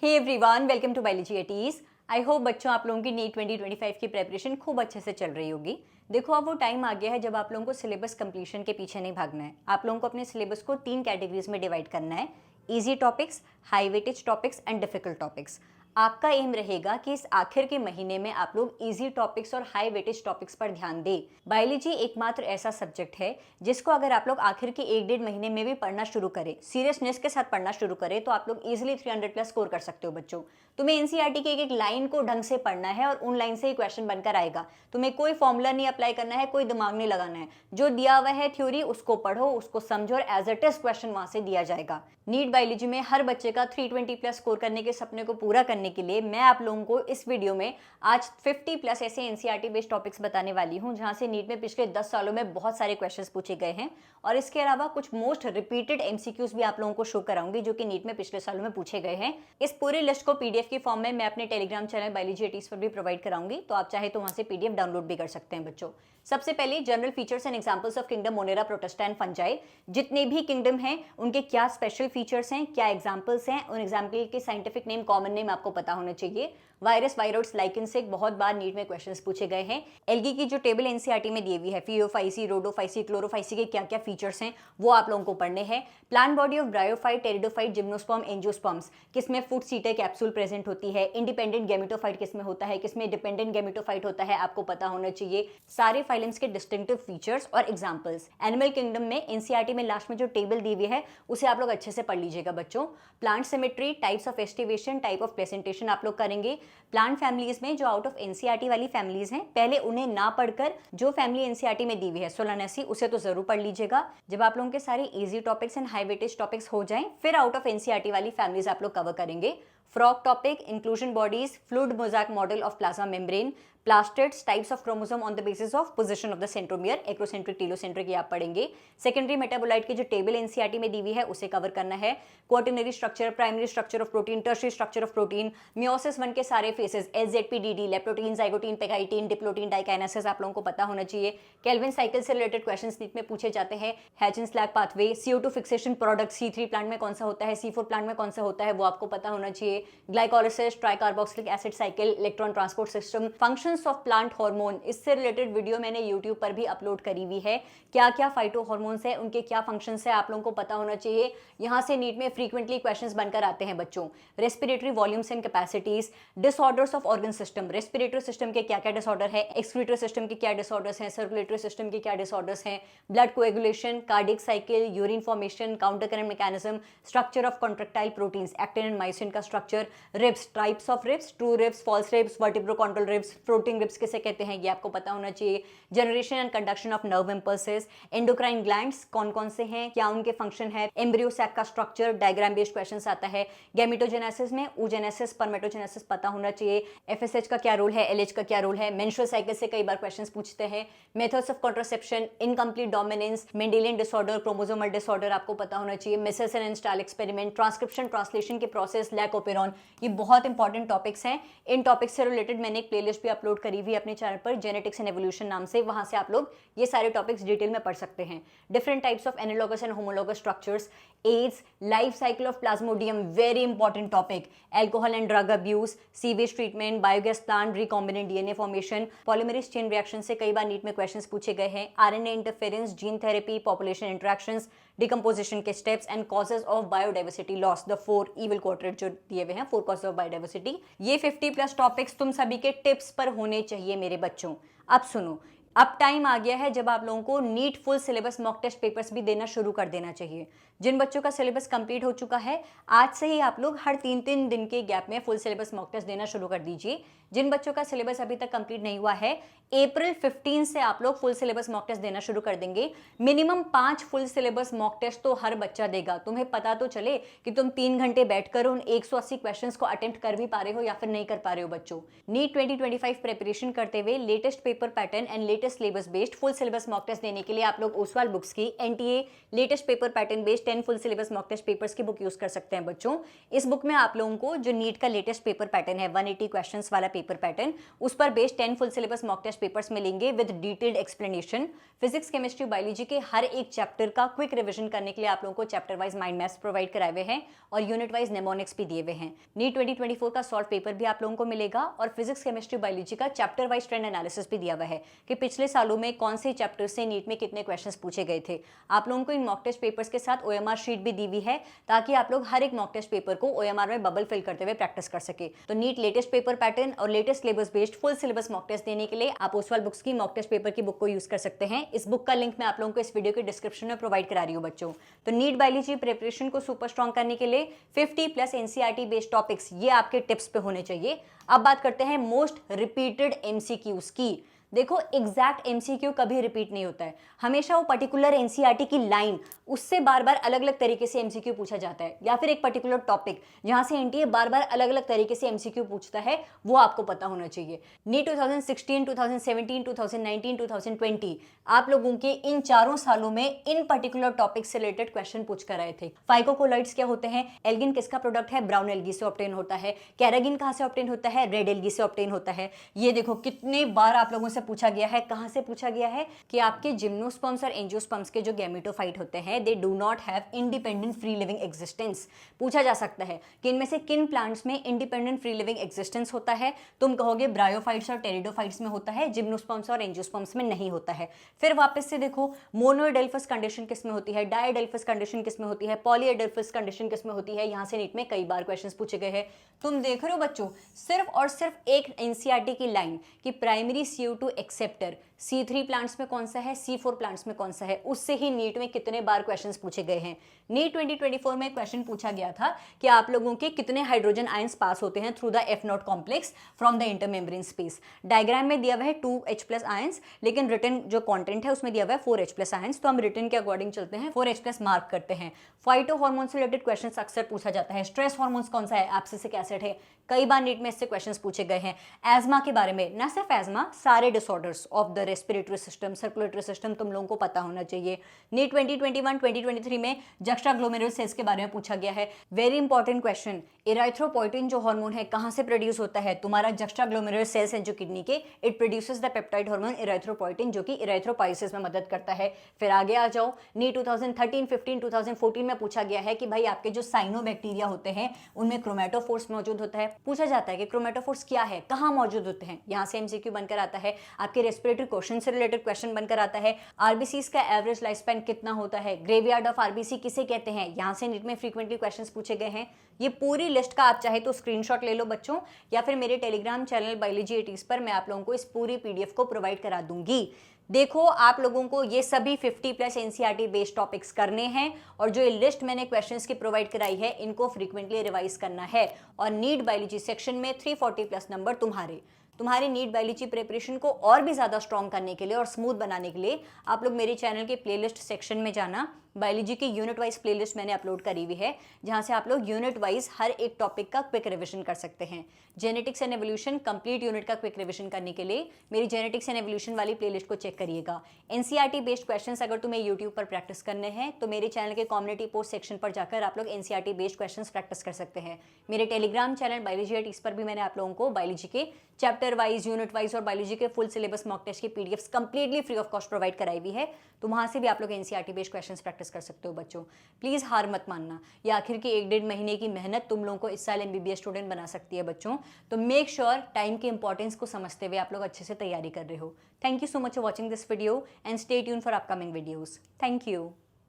Hey everyone, welcome to biology eighties. I hope बच्चों आप लोगों की नीट 2025 की प्रेपरेशन खूब अच्छे से चल रही होगी। देखो अब वो टाइम आ गया है जब आप लोगों को सिलेबस कंप्लीशन के पीछे नहीं भागना है। आप लोगों को अपने सिलेबस को 3 कैटेगरीज में डिवाइड करना है: easy topics, high weightage topics and difficult topics. आपका एम रहेगा कि इस आखिर के महीने में आप लोग इजी टॉपिक्स और हाई वेटेज टॉपिक्स पर ध्यान दें। बायोलॉजी एकमात्र ऐसा सब्जेक्ट है जिसको अगर आप लोग आखिर के 1-1.5 महीने में भी पढ़ना शुरू करें, सीरियसनेस के साथ पढ़ना शुरू करें, तो आप लोग इजीली 300 प्लस स्कोर कर सकते हो। बच्चों, तुम्हें एनसीईआरटी की एक लाइन को ढंग से पढ़ना है और उन लाइन से ही क्वेश्चन बनकर आएगा। तुम्हें कोई फॉर्मूला नहीं अप्लाई करना है, कोई दिमाग नहीं लगाना है। जो दिया हुआ है थ्योरी उसको पढ़ो, उसको समझो और एज अ टेस्ट क्वेश्चन वहां से दिया जाएगा। नीट बायोलॉजी में हर बच्चे का 320 प्लस स्कोर करने के सपने को पूरा करने के लिए मैं आप लोगों को इस वीडियो में आज 50 प्लस ऐसे एनसीईआरटी बेस्ड टॉपिक्स बताने वाली हूं जहां से नीट में पिछले 10 सालों में बहुत सारे क्वेश्चंस पूछे गए हैं और इसके अलावा कुछ मोस्ट रिपीटेड एमसीक्यूज भी आप लोगों को शो कराऊंगी जो कि नीट में पिछले सालों में पूछे गए हैं। इस पूरे लिस्ट को पीडीएफ की फॉर्म में मैं अपने टेलीग्राम चैनल बायोलॉजी एटीज पर भी प्रोवाइड कराऊंगी, तो आप चाहे तो वहां से पीडीएफ डाउनलोड भी कर सकते हैं। बच्चों, सबसे पहले general features and examples of kingdom Monera, protista and fungi. जितने भी किंगडम हैं उनके क्या स्पेशल फीचर्स हैं, क्या एग्जांपल्स हैं, उन एग्जांपल के साइंटिफिक नेम, कॉमन नेम आपको पता होना चाहिए। वायरस, वायरोइड्स, लाइकेन से बहुत बार नीट में क्वेश्चंस पूछे गए हैं। एल्गी की जो टेबल एनसीईआरटी में दी हुई है, फियोफाइसी, रोडोफाइसी, क्लोरोफाइसी के क्या क्या फीचर्स हैं वो आप लोगों को पढ़ने हैं। Plant body of bryophyte, pteridophyte, gymnosperm, angiosperms, किसमें फूड सीटर कैप्सूल प्रेजेंट होती है, इंडिपेंडेंट गैमेटोफाइट किसमें होता है, किसमें डिपेंडेंट गैमेटोफाइट होता है, आपको पता होना चाहिए। सारे फाइलम्स के डिस्टिंक्टिव फीचर्स और एग्जांपल्स। एनिमल किंगडम में एनसीईआरटी में लास्ट में जो टेबल दी हुई है उसे आप लोग अच्छे से पढ़ लीजिएगा। बच्चों, plant symmetry, types of aestivation, type of presentation आप लोग करेंगे। प्लांट फैमिलीज में जो आउट ऑफ एनसीईआरटी वाली फैमिलीज हैं, पहले उन्हें ना पढ़कर जो फैमिली एनसीईआरटी में दी हुई है सोलानेसी, उसे तो जरूर पढ़ लीजिएगा। जब आप लोगों के सारे easy topics and high weightage topics हो जाएं, फिर आउट ऑफ एनसीईआरटी वाली फैमिलीज आप लोग कवर करेंगे। Frog topic, inclusion bodies, fluid mosaic model of plasma membrane, plastids, types of chromosome on the basis of position of the centromere, acrocentric, telocentric, ये आप पढ़ेंगे। सेकेंडरी मेटाबोलाइट की जो table NCERT में दी हुई है उसे कवर करना है। Quaternary structure, primary structure of protein, tertiary structure of protein, meiosis 1 के सारे phases, SZPDD, leptotene, zygotene, pachytene, diplotene, diakinesis आप लोगों को पता होना चाहिए। केल्विन साइकिल से रिलेटेड क्वेश्चंस नीट में पूछे जाते हैं। Hatch Slack pathway, CO2 fixation product C3 plant में कौन सा होता है, C4 प्लांट में कौन सा होता है, वो आपको पता होना चाहिए। Glycolysis, tricarboxylic acid cycle, electron transport system, functions of plant hormone, इससे रिलेटेड वीडियो मैंने यूट्यूब पर भी अपलोड करी हुई है। क्या क्या फाइटो हार्मोन्स है, उनके क्या फंक्शंस है, आप लोगों को पता होना चाहिए। यहां से नीट में फ्रीक्वेंटली क्वेश्चंस बनकर आते हैं। बच्चों, respiratory volumes and capacities, disorders of organ system, respiratory system के क्या क्या डिसऑर्डर है, एक्सक्रीटरी सिस्टम के क्या डिसऑर्डर्स हैं, सर्कुलेटरी सिस्टम के क्या डिसऑर्डर्स हैं, blood coagulation, cardiac cycle, urine formation, countercurrent mechanism, structure of contractile proteins, actin and myosin का structure, ribs, types of ribs, true ribs, false ribs, vertebrochondral ribs, floating ribs किसे कहते हैं ये आपको पता होना चाहिए। Generation and conduction of nerve impulses, endocrine glands कौन कौन से हैं, क्या उनके फंक्शन है, एम्ब्रियो सैक का स्ट्रक्चर, डायग्राम बेस्ड क्वेश्चंस आता है। गैमेटोजेनेसिस में oogenesis, स्पर्मेटोजेनेसिस पता होना चाहिए। एफएसएच का क्या रोल है, एलएच का क्या रोल है, मेंस्ट्रुअल साइकिल से कई बार क्वेश्चंस पूछते हैं। Methods of contraception, incomplete dominance, Mendelian disorder, chromosomal disorder आपको पता होना चाहिए। Meselson and Stahl experiment, transcription translation के प्रोसेस, लैक ओपेरॉन, ये बहुत इंपॉर्टेंट टॉपिक्स हैं। इन टॉपिक्स से रिलेटेड मैंने एक प्लेलिस्ट भी अपलोड करी हुई अपने चैनल पर, जेनेटिक्स एंड एवोल्यूशन नाम से, वहां से आप लोग ये सारे टॉपिक्स डिटेल में पढ़ सकते हैं। Different types of analogous and homologous structures, AIDS, life cycle of Plasmodium, very important topic, alcohol and drug abuse, sewage treatment, biogas plant, recombinant DNA formation, polymerase chain reaction से कई बार NEET में questions पूछे गए हैं। RNA interference, gene therapy, population interactions, decomposition के steps and causes of biodiversity loss, the 4 evil quadrant जो दिए हुए हैं, 4 कॉजेज ऑफ बायोडाइवर्सिटी। ये 50 प्लस टॉपिक्स तुम सभी के टिप्स पर होने चाहिए मेरे बच्चों। अब सुनो, अब टाइम आ गया है जब आप लोगों को NEET full syllabus mock test papers भी देना शुरू कर देना चाहिए। जिन बच्चों का सिलेबस कंप्लीट हो चुका है, आज से ही आप लोग हर 3-3 दिन के गैप में फुल सिलेबस मॉक टेस्ट देना शुरू कर दीजिए। जिन बच्चों का सिलेबस अभी तक कंप्लीट नहीं हुआ है, अप्रैल 15 से आप लोग फुल सिलेबस मॉक टेस्ट देना शुरू कर देंगे। Minimum 5 full syllabus mock test तो हर बच्चा देगा। तुम्हें पता तो चले कि तुम 3 घंटे बैठकर उन 180 क्वेश्चंस को अटेम्प्ट कर भी पा रहे हो या फिर नहीं कर पा रहे हो। बच्चों, नीट 2025 प्रिपरेशन करते हुए latest paper pattern and latest latest syllabus based full syllabus mock test देने के लिए आप लोग ओसवाल बुक्स की NTA latest paper pattern based 10 full syllabus mock test papers की बुक यूज कर सकते हैं बच्चों। इस बुक में आप लोगों को जो नीट का लेटेस्ट पेपर पैटर्न है 180 क्वेश्चंस वाला पेपर पैटर्न, उस पर based 10 full syllabus mock test papers मिलेंगे with detailed explanation. Physics, chemistry, biology के हर एक चैप्टर का क्विक रिविजन करने के लिए आप लोगों को chapter wise mind maps provide कराए हुए हैं और यूनिट वाइज नेमोनिक्स भी दिए हुए हैं। नीट 2024 का सॉल्व पेपर भी आप लोगों को मिलेगा और फिजिक्स, केमिस्ट्री, बायोलॉजी का चैप्टर वाइज ट्रेंड एनालिसिस भी दिया हुआ है कि पिछले सालों में कौन से चैप्टर से नीट में कितने क्वेश्चंस पूछे गए थे। आप लोगों को इन मॉक टेस्ट पेपर्स के साथ ओएमआर शीट भी दी हुई है ताकि आप लोग हर एक मॉक टेस्ट पेपर को ओएमआर में बबल फिल करते हुए प्रैक्टिस कर सके। तो नीट लेटेस्ट पेपर पैटर्न और latest syllabus based full syllabus mock test देने के लिए आप ओसवाल बुक्स की मॉक टेस्ट पेपर की बुक को यूज कर सकते हैं। इस बुक का लिंक मैं आप लोगों को इस वीडियो के डिस्क्रिप्शन में प्रोवाइड करा रही हूँ बच्चों। तो नीट बायोलॉजी प्रिपरेशन को सुपर स्ट्रॉन्ग करने के लिए 50+ एनसीईआरटी बेस्ड टॉपिक्स ये आपके टिप्स पे होने चाहिए। अब बात करते हैं मोस्ट रिपीटेड एमसीक्यूज की। देखो एग्जैक्ट एमसीक्यू कभी रिपीट नहीं होता है, हमेशा वो पर्टिकुलर एनसीईआरटी की लाइन उससे बार बार अलग अलग तरीके से एमसीक्यू पूछा जाता है, या फिर एक पर्टिकुलर टॉपिक जहां से एनटीए बार बार अलग अलग तरीके से एमसीक्यू पूछता है वो आपको पता होना चाहिए। नीट 2016, 2017, 2019, 2020 आप लोगों के इन चारों सालों में इन पर्टिकुलर टॉपिक से रिलेटेड क्वेश्चन पूछ कर आए थे। फाइकोकोलाइड्स क्या होते हैं, एल्गिन किसका प्रोडक्ट है, ब्राउन एल्गी से ऑब्टेन होता है, कैरागिन कहां से ऑब्टेन होता है, रेड एल्गी से ऑब्टेन होता है। ये देखो कितने बार आप लोगों से पूछा गया है, कहां से पूछा गया है कि आपके जिम्नोस्पर्म्स और एंजियोस्पर्म्स के जो गैमेटोफाइट होते हैं they do not have independent free living existence. पूछा जा सकता है कि इनमें से किन प्लांट्स में इंडिपेंडेंट फ्री लिविंग एग्जिस्टेंस होता है। तुम कहोगे ब्रायोफाइट्स और टेरिडोफाइट्स में होता है, जिम्नोस्पर्म्स और एंजियोस्पर्म्स में नहीं होता है। फिर वापस से देखो मोनोएडेल्फस कंडीशन किसमें होती है, डायएडेल्फस कंडीशन किसमें होती है, पॉलीएडेल्फस कंडीशन किसमें होती है। यहां से नीट में कई बार क्वेश्चंस पूछे गए हैं। तुम देख रहे हो बच्चों सिर्फ और सिर्फ एक एनसीईआरटी की लाइन कि primary CO2 acceptor C3 plants में कौन सा है, C4 प्लांट्स में कौन सा है, उससे ही नीट में कितने बार क्वेश्चंस पूछे गए हैं। नीट 2024 में क्वेश्चन पूछा गया था कि आप लोगों के कितने हाइड्रोजन आयंस पास होते हैं through the F0 complex from the intermembrane space. Diagram में दिया हुआ है 2H+ आयंस, लेकिन रिटन जो कंटेंट है उसमें दिया हुआ है 4H+ आयंस, तो हम रिटन के अकॉर्डिंग चलते हैं, 4H+ मार्क करते हैं। फाइटो हार्मोन से रिलेटेड क्वेश्चन अक्सर पूछा जाता है। स्ट्रेस हार्मोन्स कौन सा है, एब्सिसिक एसिड है, कई बार नीट में इससे क्वेश्चंस पूछे गए हैं। एजमा के बारे में, ना सिर्फ एजमा, सारे disorders of the respiratory system, circulatory system तुम लोगों को पता होना चाहिए। नीट 2021, 2023 में जक्स्ट्राग्लोमेरुलर सेल्स के बारे में पूछा गया है। वेरी इंपॉर्टेंट क्वेश्चन, इराइथ्रोपोइटिन जो हार्मोन है कहां से प्रोड्यूस होता है, तुम्हारा जक्स्ट्राग्लोमेरुलर सेल्स है जो किडनी के, it produces the peptide hormone erythropoietin जो कि इराइथ्रोपाइसिस में मदद करता है। फिर आगे आ जाओ, नीट 2013, 15, 2014 में पूछा गया है कि भाई आपके जो साइनोबैक्टीरिया होते हैं उनमें क्रोमेटोफोर्स मौजूद होता है। पूछा जाता है कि क्रोमेटोफोर्स क्या है, कहां मौजूद होते हैं, यहां से एमसीक्यू बनकर आता है। आपके रेस्पिरेटरी क्वेश्चन से रिलेटेड क्वेश्चन बनकर आता है। आरबीसीज का एवरेज लाइफ स्पैन कितना होता है, ग्रेवयार्ड ऑफ आरबीसी किसे कहते हैं, यहां से नीट में फ्रीक्वेंटली क्वेश्चंस पूछे गए हैं। ये पूरी लिस्ट का आप चाहे तो स्क्रीनशॉट ले लो बच्चों, या फिर मेरे टेलीग्राम चैनल बायोलॉजी 80s पर मैं आप लोगों को इस पूरी पीडीएफ को प्रोवाइड करा दूंगी। देखो आप लोगों को ये सभी 50+ एनसीईआरटी बेस्ड टॉपिक्स करने हैं और जो ये लिस्ट मैंने क्वेश्चंस की प्रोवाइड कराई है इनको फ्रीक्वेंटली रिवाइज करना है। और नीट बायोलॉजी सेक्शन में 340+ नंबर तुम्हारी नीट बायोलॉजी प्रिपरेशन को और भी ज़्यादा स्ट्रॉन्ग करने के लिए और स्मूथ बनाने के लिए आप लोग मेरे चैनल के प्लेलिस्ट सेक्शन में जाना। बायोलॉजी की यूनिट वाइज प्लेलिस्ट मैंने अपलोड करी हुई है जहां से आप लोग यूनिट वाइज हर एक टॉपिक का क्विक रिवीजन कर सकते हैं। Genetics and evolution complete unit का क्विक रिवीजन करने के लिए मेरी जेनेटिक्स एंड एवोल्यूशन वाली प्लेलिस्ट को चेक करिएगा। एनसीईआरटी बेस्ड क्वेश्चंस अगर तुम्हें यूट्यूब पर प्रैक्टिस करने हैं तो मेरे चैनल के कम्युनिटी पोस्ट सेक्शन पर जाकर आप लोग एनसीईआरटी बेस्ड क्वेश्चंस प्रैक्टिस कर सकते हैं। मेरे टेलीग्राम चैनल बायोलॉजी 80s पर भी मैंने आप लोगों को बायोलॉजी के चैप्टर वाइज, यूनिट वाइज और बायोलॉजी के फुल सिलेबस मॉक टेस्ट की PDFs completely free of cost provide कराई हुई है, तो वहां से भी आप लोग एनसीईआरटी बेस्ड क्वेश्चंस प्रैक्टिस कर सकते हो बच्चों। प्लीज हार मत मानना, ये आखिर की 1-1.5 महीने की मेहनत तुम लोगों को इस साल एमबीबीएस स्टूडेंट बना सकती है बच्चों। तो मेक श्योर टाइम के इंपॉर्टेंस को समझते हुए आप लोग अच्छे से तैयारी कर रहे हो। Thank you so much for watching this video and stay tune for upcoming videos. Thank you.